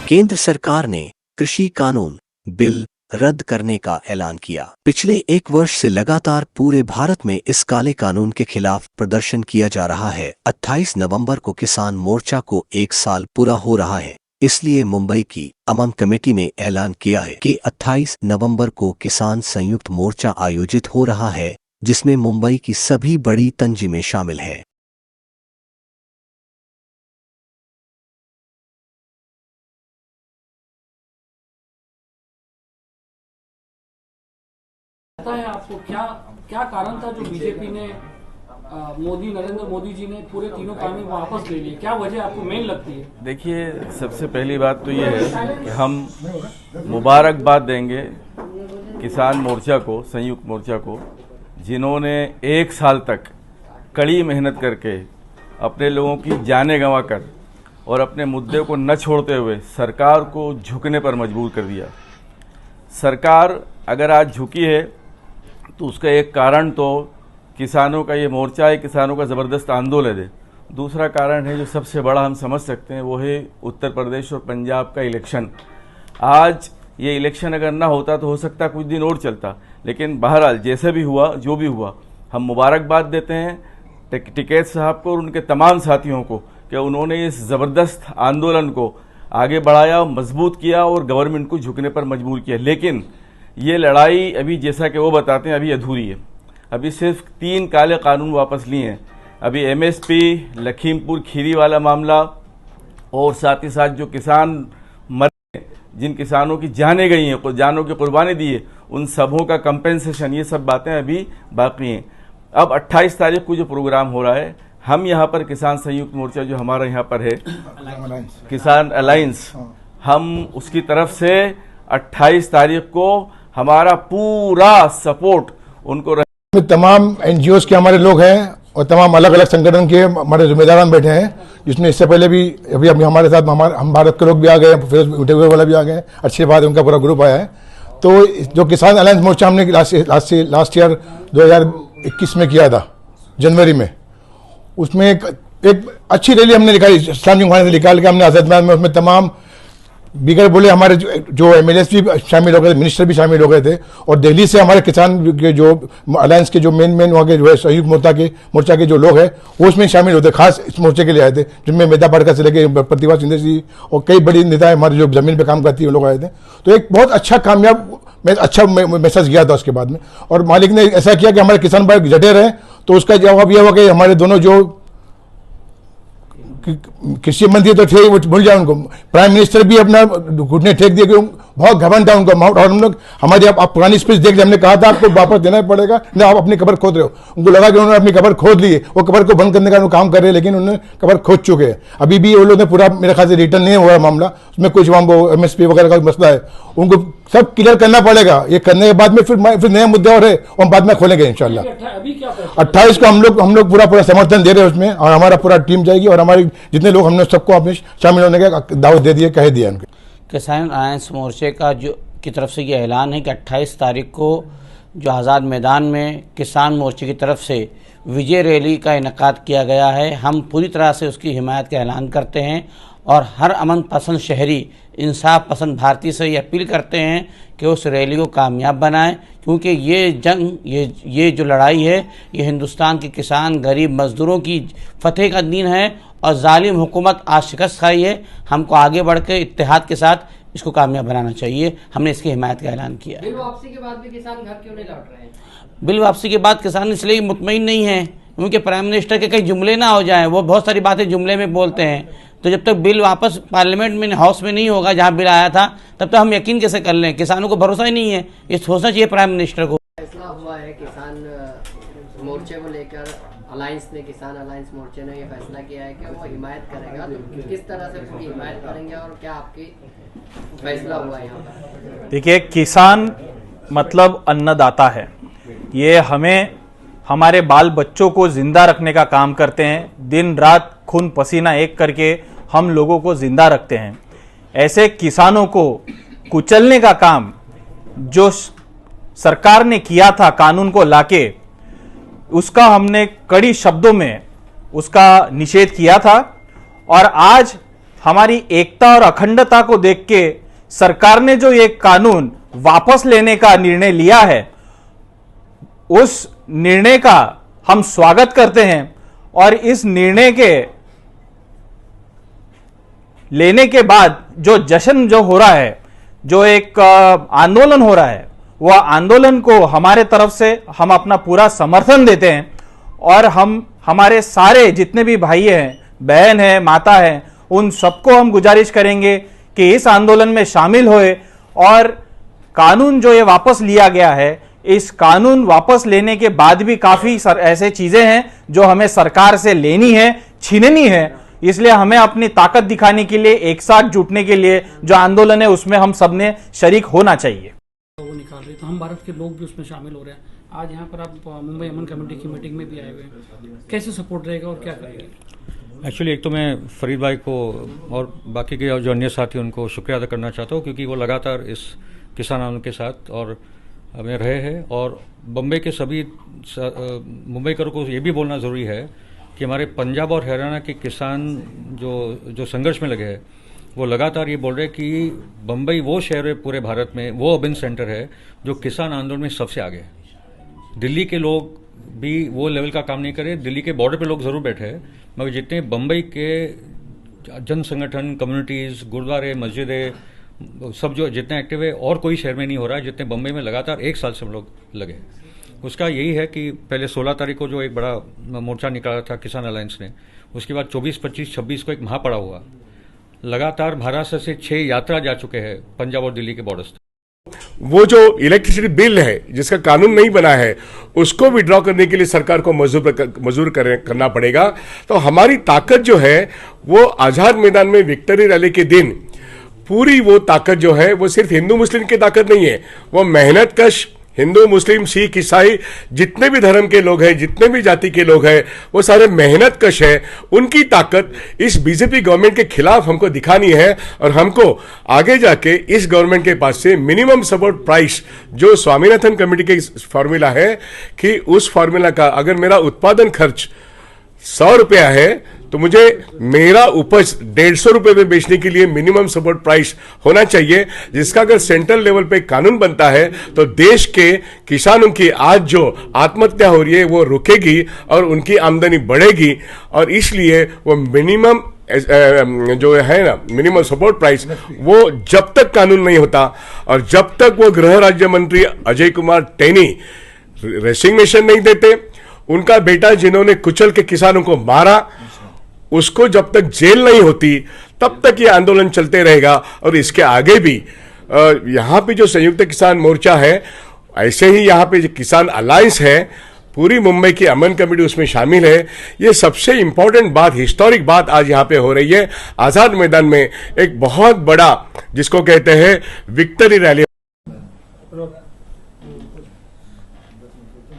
केंद्र सरकार ने कृषि कानून बिल रद्द करने का ऐलान किया। पिछले एक वर्ष से लगातार पूरे भारत में इस काले कानून के खिलाफ प्रदर्शन किया जा रहा है। 28 नवंबर को किसान मोर्चा को 1 साल पूरा हो रहा है, इसलिए मुंबई की अमन कमेटी ने ऐलान किया है कि 28 नवंबर को किसान संयुक्त मोर्चा आयोजित हो रहा है, जिसमें मुंबई की सभी बड़ी तंजीमें शामिल है। पता है आपको क्या क्या कारण था जो बीजेपी ने नरेंद्र मोदी जी ने पूरे तीनों कानून वापस ले लिए? क्या वजह आपको मेन लगती है? देखिए, सबसे पहली बात तो ये है कि हम मुबारकबाद देंगे किसान मोर्चा को, संयुक्त मोर्चा को, जिन्होंने 1 साल तक कड़ी मेहनत करके अपने लोगों की जानें गंवा कर और अपने मुद्दे को न छोड़ते हुए सरकार को झुकने पर मजबूर कर दिया। सरकार अगर आज झुकी है तो उसका एक कारण तो किसानों का ये मोर्चा है, किसानों का ज़बरदस्त आंदोलन है। दूसरा कारण है जो सबसे बड़ा हम समझ सकते हैं, वो है उत्तर प्रदेश और पंजाब का इलेक्शन। आज ये इलेक्शन अगर ना होता तो हो सकता कुछ दिन और चलता, लेकिन बहरहाल जैसे भी हुआ, जो भी हुआ, हम मुबारकबाद देते हैं टिकैत साहब को और उनके तमाम साथियों को कि उन्होंने इस ज़बरदस्त आंदोलन को आगे बढ़ाया, मजबूत किया और गवर्नमेंट को झुकने पर मजबूर किया। लेकिन ये लड़ाई अभी, जैसा कि वो बताते हैं, अभी अधूरी है। अभी सिर्फ 3 काले कानून वापस लिए हैं। अभी एमएसपी, लखीमपुर खीरी वाला मामला और साथ ही साथ जो किसान मरे, जिन किसानों की जानें गई हैं, जानों की कुर्बानी दी है, उन सबों का कंपेंसेशन, ये सब बातें अभी बाकी हैं। अब 28 तारीख को जो प्रोग्राम हो रहा है, हम यहाँ पर किसान संयुक्त मोर्चा जो हमारा यहाँ पर है, किसान अलायंस, हम उसकी तरफ से 28 तारीख को हमारा पूरा सपोर्ट उनको तमाम एनजीओ के हमारे लोग हैं और तमाम अलग अलग संगठन के हमारे जिम्मेदारान बैठे हैं, जिसमें इससे पहले भी अभी हमारे साथ हम भारत के लोग भी आ गए, फिर उठे हुए वाला भी आ गए। अच्छी बात है, उनका पूरा ग्रुप आया है। तो जो किसान अलायंस मोर्चा हमने लास्ट ईयर 2021 में किया था जनवरी में, उसमें एक अच्छी रैली हमने निकाली, इस्लामिक से निकाल के हमने आज़ाद मैदान में, उसमें तमाम बिगड़ बोले हमारे जो एमएलएस भी शामिल हो गए थे, मिनिस्टर भी शामिल हो गए थे, और दिल्ली से हमारे किसान के जो अलायंस के जो मेन वहाँ के जो है संयुक्त मोर्चा के जो लोग हैं वो उसमें शामिल होते, खास इस मोर्चे के लिए आए थे, जिनमें मेधा पाटकर से लेके प्रतिभा सिंधे जी और कई बड़ी नेता हमारे जो जमीन पे काम करती है वो लोग आए थे। तो एक बहुत अच्छा कामयाब अच्छा मैसेज गया था उसके बाद में, और मालिक ने ऐसा किया कि हमारे किसान भाई डटे रहे। तो उसका जवाब यह हुआ कि हमारे दोनों जो कृषि मंत्री तो थे, वो भूल जाए उनको, प्राइम मिनिस्टर भी अपना घुटने टेक दिए, बहुत घमंड था उनको। और हम लोग हमारी आप पुरानी स्पीच देख लिया, हमने कहा था आपको वापस देना पड़ेगा, नहीं आप अपनी कबर खोद रहे हो। उनको लगा कि उन्होंने अपनी कबर खोद ली है, वो कबर को बंद करने का काम कर रहे हैं, लेकिन उन्होंने कबर खोद चुके हैं। अभी भी वो लोग ने पूरा मेरे ख्याल से रिटर्न नहीं हुआ मामला, उसमें कुछ वहाँ एमएसपी वगैरह का मसला है, उनको सब क्लियर करना पड़ेगा। ये करने के बाद में फिर नए मुद्दे और है, हम बाद में खोलेंगे इंशाल्लाह। 28 को हम लोग पूरा समर्थन दे रहे हैं उसमें, और हमारा पूरा टीम जाएगी, और हमारे जितने लोग हमने सबको अपने शामिल होने का दावत दे दिए, कह दिया उनके। किसान अलायंस मोर्चे का की तरफ से ये ऐलान है कि 28 तारीख को जो आज़ाद मैदान में किसान मोर्चे की तरफ से विजय रैली का इनेकाद किया गया है, हम पूरी तरह से उसकी हिमायत का ऐलान करते हैं और हर अमन पसंद शहरी, इंसाफ पसंद भारतीय से ये अपील करते हैं कि उस रैली को कामयाब बनाएं, क्योंकि ये जंग, ये जो लड़ाई है, ये हिंदुस्तान के किसान, गरीब मज़दूरों की फतेह का दिन है, और जालिम हुकूमत आज शिकस्त खाई है। हमको आगे बढ़ के इत्तेहाद के साथ इसको कामयाब बनाना चाहिए। हमने इसकी हिमायत का ऐलान किया। बिल वापसी के बाद भी किसान घर क्यों नहीं लौट रहे हैं? बिल वापसी के बाद किसान इसलिए मुतमईन नहीं है क्योंकि प्राइम मिनिस्टर के कई जुमले ना हो जाएं। वो बहुत सारी बातें जुमले में बोलते हैं, तो जब तक बिल वापस पार्लियामेंट में, हाउस में नहीं होगा जहां बिल आया था, तब तक हम यकीन कैसे कर लें? किसानों को भरोसा ही नहीं है। ये सोचना चाहिए प्राइम मिनिस्टर को। फैसला हुआ है किसान मोर्चे को लेकर, अलायंस ने, किसान अलायंस मोर्चे ने ये फैसला किया है कि वो हिमायत करेगा, तो किस तरह से उसकी हिमायत करेंगे और क्या आपकी फैसला हुआ है यहाँ पर? देखिए, किसान मतलब अन्नदाता है। ये हमें, हमारे बाल बच्चों को जिंदा रखने का काम करते हैं, दिन रात खून पसीना एक करके हम लोगों को जिंदा रखते हैं। ऐसे किसानों को कुचलने का काम जो सरकार ने किया था कानून को लाके, उसका हमने कड़ी शब्दों में उसका निषेध किया था। और आज हमारी एकता और अखंडता को देख के सरकार ने जो ये कानून वापस लेने का निर्णय लिया है, उस निर्णय का हम स्वागत करते हैं। और इस निर्णय के लेने के बाद जो जश्न जो हो रहा है, जो एक आंदोलन हो रहा है, वह आंदोलन को हमारे तरफ से हम अपना पूरा समर्थन देते हैं। और हम हमारे सारे जितने भी भाई हैं, बहन हैं, माता हैं, उन सबको हम गुजारिश करेंगे कि इस आंदोलन में शामिल होए और कानून जो ये वापस लिया गया है, इस कानून वापस लेने के बाद भी काफी ऐसे चीजें हैं जो हमें सरकार से लेनी है, छीननी है। इसलिए हमें अपनी ताकत दिखाने के लिए, एक साथ जुटने के लिए जो आंदोलन है उसमें हम सबने शरीक होना चाहिए। वो निकाल रहे, तो हम भारत के लोग भी उसमें शामिल हो रहे हैं। आज यहाँ पर आप मुंबई अमन कमेटी की मीटिंग में भी आए हुए हैं, कैसे सपोर्ट रहेगा और क्या करेंगे? एक्चुअली एक तो मैं फरीद भाई को और बाकी के जो अन्य साथी उनको शुक्रिया अदा करना चाहता हूँ, क्योंकि वो लगातार इस किसान आंदोलन के साथ और में रहे हैं। और बम्बई के सभी मुंबईकरों को ये भी बोलना ज़रूरी है कि हमारे पंजाब और हरियाणा के किसान जो संघर्ष में लगे हैं, वो लगातार ये बोल रहे हैं कि बम्बई वो शहर है पूरे भारत में, वो अर्बन सेंटर है जो किसान आंदोलन में सबसे आगे है। दिल्ली के लोग भी वो लेवल का काम नहीं करे, दिल्ली के बॉर्डर पे लोग ज़रूर बैठे हैं, मगर जितने बम्बई के जन संगठन, कम्युनिटीज़, गुरुद्वारे, मस्जिदें, सब जो जितने एक्टिव है, और कोई शहर में नहीं हो रहा है जितने बम्बई में लगातार एक साल से हम लोग लगे। उसका यही है कि पहले 16 तारीख को जो एक बड़ा मोर्चा निकाला था किसान अलायंस ने, उसके बाद 24, 25, 26 को एक महापड़ा हुआ। लगातार महाराष्ट्र से 6 यात्रा जा चुके हैं पंजाब और दिल्ली के बॉर्डर्स। वो जो इलेक्ट्रिसिटी बिल है जिसका कानून नहीं बना है, उसको विड्रॉ करने के लिए सरकार को मजबूर करना पड़ेगा। तो हमारी ताकत जो है वो आजाद मैदान में विक्ट्री रैली के दिन पूरी वो ताकत जो है वो सिर्फ हिंदू मुस्लिम की ताकत नहीं है, वो मेहनत कश हिंदू, मुस्लिम, सिख, ईसाई जितने भी धर्म के लोग हैं, जितने भी जाति के लोग हैं, वो सारे मेहनत कश है। उनकी ताकत इस बीजेपी गवर्नमेंट के खिलाफ हमको दिखानी है और हमको आगे जाके इस गवर्नमेंट के पास से मिनिमम सपोर्ट प्राइस जो स्वामीनाथन कमेटी के फॉर्मूला है कि उस फॉर्मूला का अगर मेरा उत्पादन खर्च 100 रुपया है तो मुझे मेरा उपज 150 रुपये में बेचने के लिए मिनिमम सपोर्ट प्राइस होना चाहिए, जिसका अगर सेंट्रल लेवल पे कानून बनता है तो देश के किसानों की आज जो आत्महत्या हो रही है वो रुकेगी और उनकी आमदनी बढ़ेगी। और इसलिए वो मिनिमम जो है ना मिनिमम सपोर्ट प्राइस, वो जब तक कानून नहीं होता और जब तक वो गृह राज्य मंत्री अजय कुमार टेनी रेसिग्नेशन नहीं देते, उनका बेटा जिन्होंने कुचल के किसानों को मारा उसको जब तक जेल नहीं होती तब तक ये आंदोलन चलते रहेगा। और इसके आगे भी यहाँ पे जो संयुक्त किसान मोर्चा है, ऐसे ही यहाँ पे जो किसान अलायंस है, पूरी मुंबई की अमन कमेटी उसमें शामिल है। ये सबसे इंपॉर्टेंट बात, हिस्टोरिक बात आज यहाँ पे हो रही है। आजाद मैदान में एक बहुत बड़ा जिसको कहते हैं विक्ट्री रैली।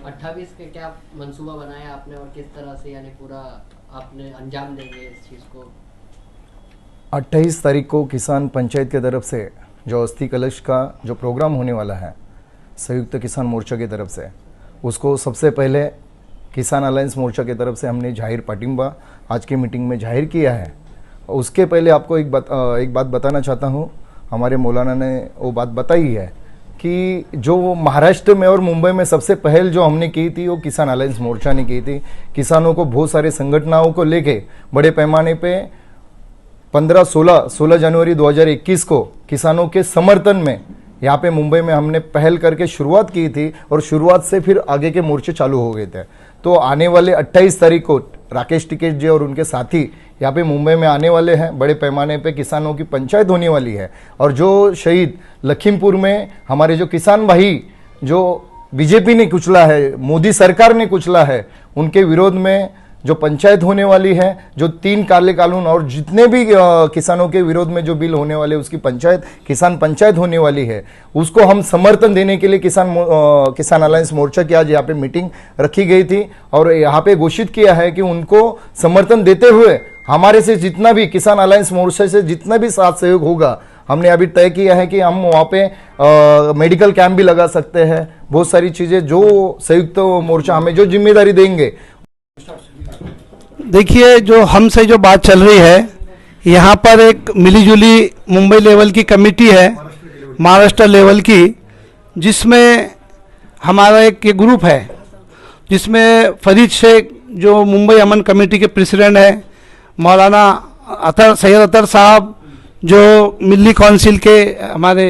28 के क्या मंसूबा बनाया आपने और किस तरह से यानी पूरा आपने अंजाम देंगे इस चीज़ को? 28 तारीख को किसान पंचायत की तरफ से जो अस्थि कलश का जो प्रोग्राम होने वाला है संयुक्त किसान मोर्चा की तरफ से, उसको सबसे पहले किसान अलायंस मोर्चा की तरफ से हमने जाहिर पाटिंबा आज की मीटिंग में जाहिर किया है। उसके पहले आपको एक बात बताना चाहता हूँ, हमारे मौलाना ने वो बात बताई है कि जो महाराष्ट्र में और मुंबई में सबसे पहल जो हमने की थी वो किसान अलायंस मोर्चा ने की थी। किसानों को बहुत सारे संगठनों को लेके बड़े पैमाने पे 16 जनवरी 2021 को किसानों के समर्थन में यहाँ पे मुंबई में हमने पहल करके शुरुआत की थी और शुरुआत से फिर आगे के मोर्चे चालू हो गए थे। तो आने वाले 28 तारीख को राकेश टिकैत जी और उनके साथी यहाँ पे मुंबई में आने वाले हैं। बड़े पैमाने पे किसानों की पंचायत होने वाली है और जो शहीद लखीमपुर में हमारे जो किसान भाई जो बीजेपी ने कुचला है, मोदी सरकार ने कुचला है, उनके विरोध में जो पंचायत होने वाली है, जो 3 काले कानून और जितने भी किसानों के विरोध में जो बिल होने वाले उसकी पंचायत, किसान पंचायत होने वाली है, उसको हम समर्थन देने के लिए किसान अलायंस मोर्चा की आज यहाँ पे मीटिंग रखी गई थी और यहाँ पे घोषित किया है कि उनको समर्थन देते हुए हमारे से जितना भी किसान अलायंस मोर्चा से जितना भी साथ सहयोग होगा, हमने अभी तय किया है कि हम वहाँ पे मेडिकल कैंप भी लगा सकते हैं। बहुत सारी चीज़ें जो संयुक्त मोर्चा हमें जो जिम्मेदारी देंगे। देखिए, जो हमसे जो बात चल रही है यहाँ पर एक मिलीजुली मुंबई लेवल की कमेटी है, महाराष्ट्र लेवल की, जिसमें हमारा एक ये ग्रुप है, जिसमें फरीद शेख जो मुंबई अमन कमेटी के प्रेसिडेंट है, मौलाना सैयद अतर साहब जो मिली काउंसिल के हमारे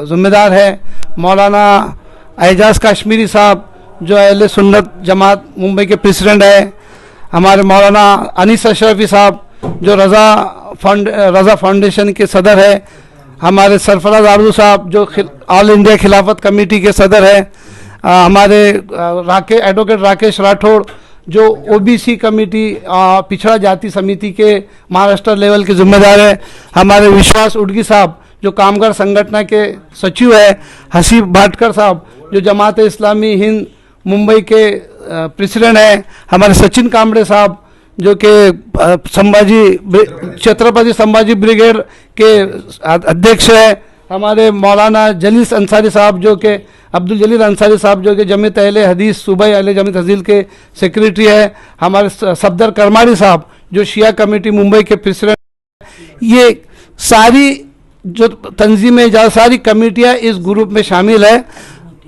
ज़िम्मेदार है, मौलाना एजाज कश्मीरी साहब जो अहले सुन्नत जमात मुंबई के प्रेसिडेंट है, हमारे मौलाना अनीस अशरफी साहब जो रज़ा फाउंडेशन के सदर है, हमारे सरफराज आरजू साहब जो ऑल इंडिया खिलाफत कमेटी के सदर है, हमारे एडवोकेट राकेश राठौड़ जो ओबीसी कमेटी पिछड़ा जाति समिति के महाराष्ट्र लेवल के जिम्मेदार है, हमारे विश्वास उडगी साहब जो कामगार संगठन के सचिव है, हसीब भाटकर साहब जो जमात इस्लामी हिंद मुंबई के प्रेसिडेंट है, हमारे सचिन कामड़े साहब जो कि छत्रपति संभाजी ब्रिगेड के अध्यक्ष है, हमारे मौलाना जलील अंसारी साहब जो कि अब्दुल जलील अंसारी साहब जो कि जमीयत अहले हदीस सूबाई अहले जमीयत हजील के सेक्रेटरी है, हमारे सफदर करमाड़ी साहब जो शिया कमेटी मुंबई के प्रेसिडेंट। ये सारी जो तंजीमें सारी कमेटियाँ इस ग्रुप में शामिल है।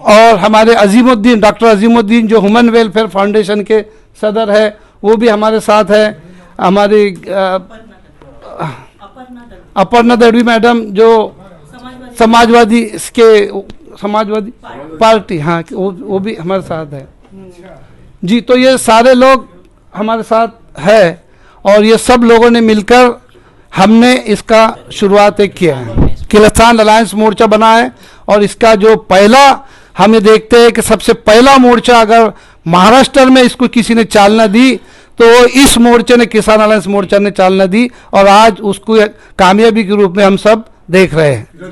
और हमारे अजीमुद्दीन डॉक्टर अजीमुद्दीन जो ह्यूमन वेलफेयर फाउंडेशन के सदर है वो भी हमारे साथ है, हमारी अपर्णा दड़वी मैडम जो समाजवादी पार्टी, हाँ वो भी हमारे साथ है जी। तो ये सारे लोग हमारे साथ है और ये सब लोगों ने मिलकर हमने इसका शुरुआत किया है। खिलाफत अलायंस मोर्चा बना है और इसका जो पहला हम ये देखते हैं कि सबसे पहला मोर्चा अगर महाराष्ट्र में इसको किसी ने चालना दी तो इस मोर्चे ने, किसान अलायंस मोर्चा ने चालना दी और आज उसको कामयाबी के रूप में हम सब देख रहे हैं।